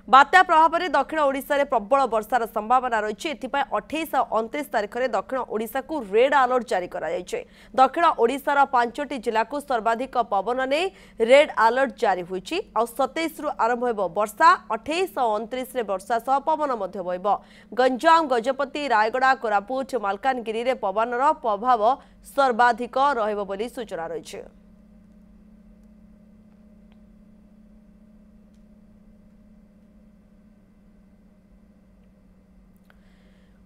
बात्या प्रभाव में दक्षिण ओडिशा रे प्रबल वर्षार संभावना रही। 28 और 29 तारिख में दक्षिण ओडिशा को रेड अलर्ट जारी करा जायछि। दक्षिण ओडिशार 5टी जिला को सर्वाधिक पवन ने रेड अलर्ट जारी होइछि। 27 रु आरंभ होइबो वर्षा। 28 और 29 रे वर्षा सह पवन मध्य बहिबो। गंजाम, गजपति, रायगड़ा, कोरापुट, मालकानगिरी रे पवनर प्रभाव सर्वाधिक रहिबो बोली सूचना रही।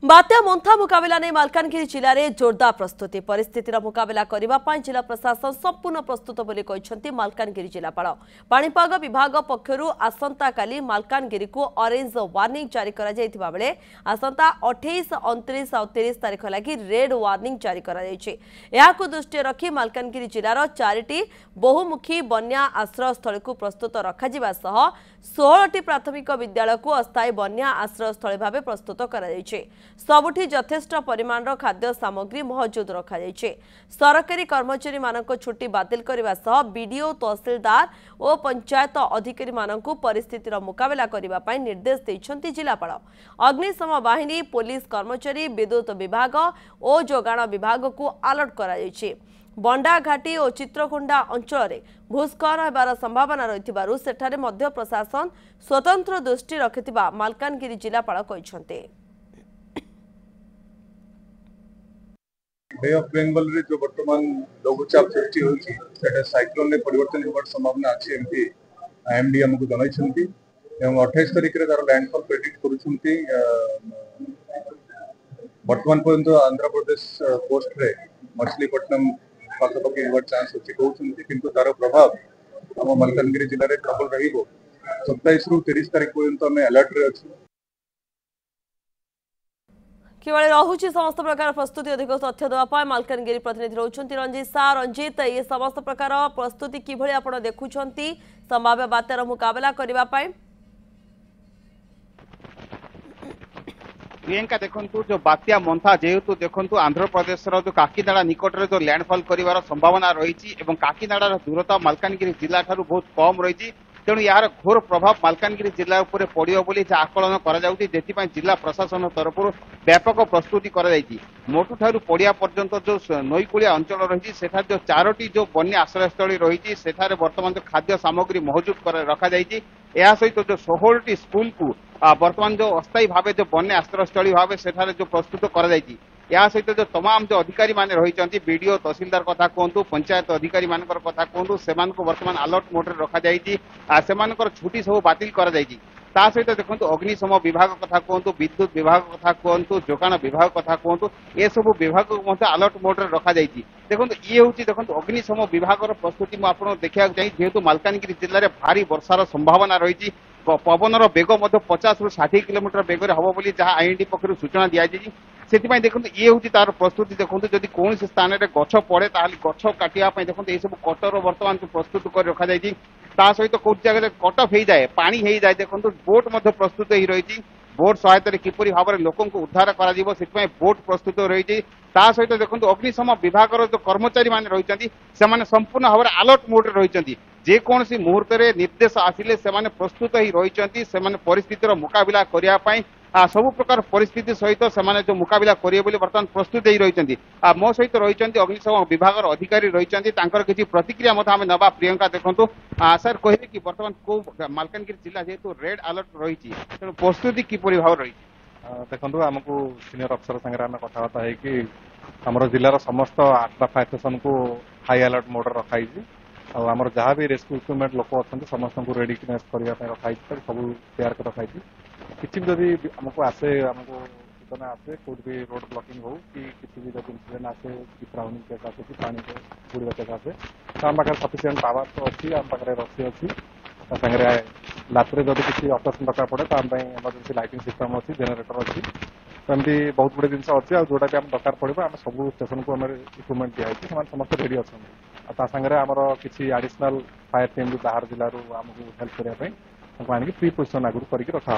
बात्या मोन्था मुकाबला नहीं मालकानगिरी जिले में जोरदार प्रस्तुति। परिस्थितिर मुकाबला करने जिला प्रशासन संपूर्ण प्रस्तुत बोली कहते मालकानगिरी जिलापाल। पाणीपाग विभाग पक्षरु आसंता काली मालकानगिरी को ऑरेंज वार्निंग जारी करा जायतिबा बेले आसंता 28, 29 और 30 तारिख लगी रेड वार्निंग जारी करा जायछि। एहाकु दृष्टि रखी मालकानगिरी जिलार 4टी बहुमुखी बन्या आश्रय स्थल को प्रस्तुत रखाजिबा सह 16टी प्राथमिक विद्यालय को अस्थायी बन्या आश्रय स्थल भाव प्रस्तुत करा जायछि। सबुठी यथेष्ट परिमाण खाद्य सामग्री मौजूद रखा जायछि। सरकारी कर्मचारी मानक छुट्टी बातिल करने सह बीडीओ, तहसीलदार और पंचायत अधिकारी मानक परिस्थितिर मुकाबला करने निर्देश देइछन्ति जिलापाल। अग्निशम बाहिनी, पुलिस कर्मचारी, विद्युत विभाग और जोगाण विभाग को अलर्ट करा जायछि। बंडाघाटी और चित्रकोंडा अंचल में भूस्खलन होबार संभावना रही सेठारे मध्य प्रशासन स्वतंत्र दृष्टि रखिथिबा मालकानगिरी जिलापाल कहछन्ते। बे ऑफ बेंगल रे जो वर्तमान लघुचाप सृष्टि होछि सेटा साइक्लोन ने परिवर्तन होबार संभावना अछि एमपी आईएमडी हमकु जणाइछन्ति एवं 28 तारिख रे तार लैंडफॉल प्रेडिक्ट करूछन्ति। वर्तमान पर्यंत आंध्र प्रदेश कोस्ट रे मछलीपट्टनम पाखपाखि होबार चांस अछि कहउछन्ति, किंतु तार प्रभाव हम मलकानगिरी जिल्ला रे प्रबल रहिबो। 27 रु 30 तारिख पर्यंत हम अलर्ट रे अछि। किभଳି रहुछि समस्त प्रकार प्रस्तुति अधिक तथ्य देवाई मालकानगिरी प्रतिनिधि रहउछन्ति रंजीत शाह। रंजीत, ये समस्त प्रकार प्रस्तुति किभଳି आपण देखुछन्ति संभाव्य बात्यार मुकाबला करबा पय? प्रियंका देखंतु जो बात्या मोन्था जेहेतु देखंतु आंध्र प्रदेश रो जो काकीनाडा निकट रे जो लैंडफॉल करिवार संभावना रही एवं काकीनाडार दूरता मालकानगिरी जिला ठारू बहुत कम रही। तेणु यार घोर प्रभाव मालकानगिरी जिला उपर पड़ो बोली आकलन कर जिला प्रशासन तरफ व्यापक प्रस्तुति मोटू ठारू पड़िया पर्यंत जो नईकूलिया अंचल रही जो 4टी जो बन्या आश्रयस्थली रही बर्तमान जो खाद्य सामग्री मौजूद रखा सहित जो 16टी स्कूल को बर्तमान जो अस्थायी भाव जो बन्या आश्रयस्थली भाव से जो प्रस्तुत कर सहित जो तमाम जो अधिकारी माने रही बीडीओ, तहसीलदार कथा कहतु, पंचायत अधिकारी मान कथा कहतु से बर्तमान अलर्ट मोड रखा से छुट्टी सब बातिल कर सहित देखो अग्निशम विभाग कथा कहतु, विद्युत विभाग कथा कहतु, जोगाण विभाग कथा कहतु, ए सब विभाग को अलर्ट मोड रखा देखो ये हूँ देखो अग्निशम विभाग प्रस्तुति मुझे देखा चाहिए जेहेतु मालकानगिरी जिले में भारी वर्षार संभावना रही। पवनर बेग 50 रु 60 किलोमीटर बेगर हम बोली जहाँ आईएनडी पक्षर सूचना दी से देखो ये हूँ तार प्रस्तुति देखो जदि कौन स्थान में गछ पड़े ताल गछ काटापी देखो ये सब कटर बर्तमान प्रस्तुत कर रखा सहित कौ जगह कट हो जाए पानी हो जाए देखो बोट प्रस्तुत हो रही। बोट सहायता किपरि भाव में लोक उद्धार कर बोट प्रस्तुत रही सहित देखो अग्निशम विभाग जो कर्मचारी मान रही संपूर्ण भाव में अलर्ट मोड रही जेकोसी मुहूर्त निर्देश आसिले से प्रस्तुत ही रही परिस्थितिर मुकाबला करने सब प्रकार परिस्थिति सहित से जो मुकाबला करेंगे बर्तमान प्रस्तुत ही रही। मो सहित रही अग्निशम विभाग अधिकारी रही किसी प्रतिक्रिया आम नवा। प्रियंका देखो सर कहे कि बर्तमान को मालकानगिरी जिला जेहेतु रेड अलर्ट रही तेणु प्रस्तुति किपरि भाव रही देखो आमको सीनियर अफसर संगे आम कथबार्ता है आम जिलार समस्त 8टा फायर स्टेशन को हाई अलर्ट मोड रखाई आम जहाँ भी रेस्क्यू इक्विपमेंट लोक अच्छा समस्त को रेडीनेस करने रखाई सब तैयार कर रखाई किसी भी जदि आमको आसे आमको सूचना आसे कौट भी रोड ब्लॉकिंग हो कि किसी भी जब इंसिडेंट आसे कि ट्राउनिंग केस आसे कि पानी को बुड़वा केस आसे तो आम पाखे सफिसीयंट पावर तो अच्छी आम पाखे रसी अच्छी सागर रात जब किसी अकेशन दरकार पड़े तो आम इमरजेंसी लाइटिंग सिस्टम अच्छी जेनेटर अच्छी तो एमती बहुत गुड़े जिन अच्छी और जोटा भी आम दरकार पड़ो आम सब स्टेशन को इक्विपमेंट दिखाई समस्त रेडी अच्छा सागर आमर किसी एडिशनल फायर टीम भी बाहर जिलूर आमको हेल्प करने आनी प्री पोजिशन आगुरी करके रखा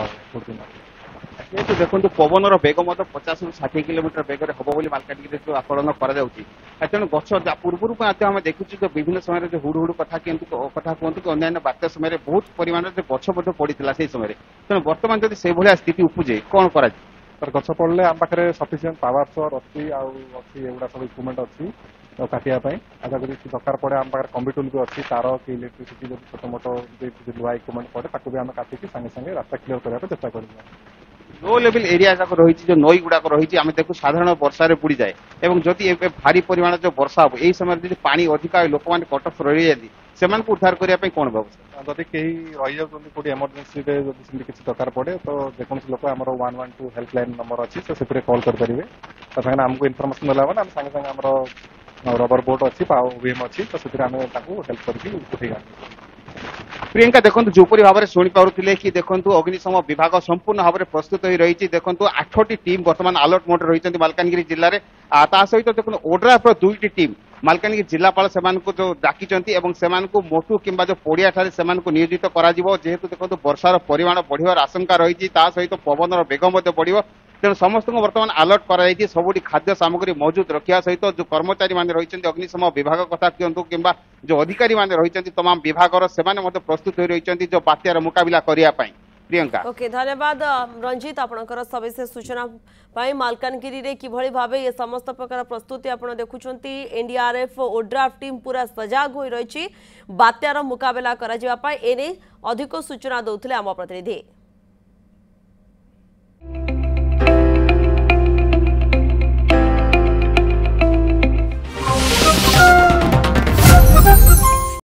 ଯେହେତୁ ଦେଖନ୍ତୁ ପବନର ବେଗ ମଧ୍ୟ 50 ରୁ 60 କିଲୋମିଟର ବେଗରେ ହବ ବୋଲି ମାଲକାନଗିରିରେ ଆକଳନ କରାଯାଉଛି। ତେଣୁ ଗଛ ପୂର୍ବରୁ ମଧ୍ୟ ଆମେ ଦେଖୁଛୁ ଯେ ବିଭିନ୍ନ ସମୟରେ ଯେ ହୁଡୁ କଥା କୁହନ୍ତୁ କି ଅନ୍ୟାନ୍ୟ ବାତ୍ୟା ସମୟରେ ବହୁତ ପରିମାଣରେ ଗଛ ମଧ୍ୟ ପଡିଥିଲା ସେଇ ସମୟରେ। ତେଣୁ ବର୍ତ୍ତମାନ ଯଦି ସେଇଭଳିଆ ସ୍ଥିତି ଉପୁଜେ କଣ କରାଯିବ? ଗଛ ପଡ଼ିଲେ ଆମ ପାଖରେ ସଫିସିଏଣ୍ଟ ପାୱାର ସୋର ଅଛି ଆଉ ଅଛି ଏଗୁଡ଼ା ସବୁ ଇକ୍ୟୁପମେଣ୍ଟ ଅଛି କାଟିବା ପାଇଁ। ଆଚ୍ଛା ଯଦି ଦରକାର ପଡ଼େ ଆମ ପାଖରେ କମ୍ବିଟୁଲ ବି ଅଛି, ତାର କି ଇଲେକ୍ଟ୍ରିସିଟି ଯଦି ଛୋଟ ମୋଟ ଲୁହା ଇକ୍ୟୁପମେଣ୍ଟ ପଡ଼େ ତାକୁ ବି ଆମେ କାଟିକି ସାଙ୍ଗେ ସାଙ୍ଗେ ରାସ୍ତା କ୍ଲିୟର କରିବା ପାଇଁ ଚେଷ୍ଟା କରିବୁ। लो लेवल एरिया जाक रही जो नई गुड़ाक रही आम देखू साधारण वर्षा बुड़ी जाए और जदि भारी परिमाण जो वर्षा हम यही समय जो पानी अधिक लोक मैंने कटक रही जाती से उद्धार करने कौन व्यवस्था जदि कहीं रही जाती कोई इमरजेंसी किसी दरकार पड़े तो जेकोसी लोक आम 112 हेल्पलाइन नंबर अच्छी तो से कॉल करेंगे सागे आमको इनफर्मेशन देला आम सागे सागे आम रबर बोट अच्छी ओवीएम अच्छी तो से हेल्प करके उठे प्रियंका देखो जोपरी भाव में शुणी पारे कि देखो अग्निशम विभाग संपूर्ण भाव में प्रस्तुत हो रही देखो 8टी टीम बर्तमान अलर्ट मोड रही मालकानगिरी जिले में सहित देखो ओड्राफ 2टी टीम मालकानगिरी जिलापाल से जो डाकी मोटू कि जो पड़िया से नियोजित करेतु देखो वर्षार परिमाण बढ़िया आशंका रही सहित पवन बेग बढ़ तेणु समस्त बर्तमान अलर्ट कर सबुठी खाद्य सामग्री मौजूद रखा सहित जो कर्मचारी मैंने रही अग्निशम विभाग कथा कहतु कि जो अधिकारी मैंने रही तमाम विभाग से प्रस्तुत हो रही जो बात्यार मुकाबला करने प्रियंका ओके धन्यवाद रंजित आपणकर सविशेष सूचना पाई मालकानगिरी रे किभଳି भाबे ये समस्त प्रकार प्रस्तुति आपण देखुछंती एनडीआरएफ ओड्राफ टीम पूरा सजाग होई रहिछि बात्यार मुकाबला करा जिबा पाई एने अधिक सूचना दउथले आम प्रतिनिधि।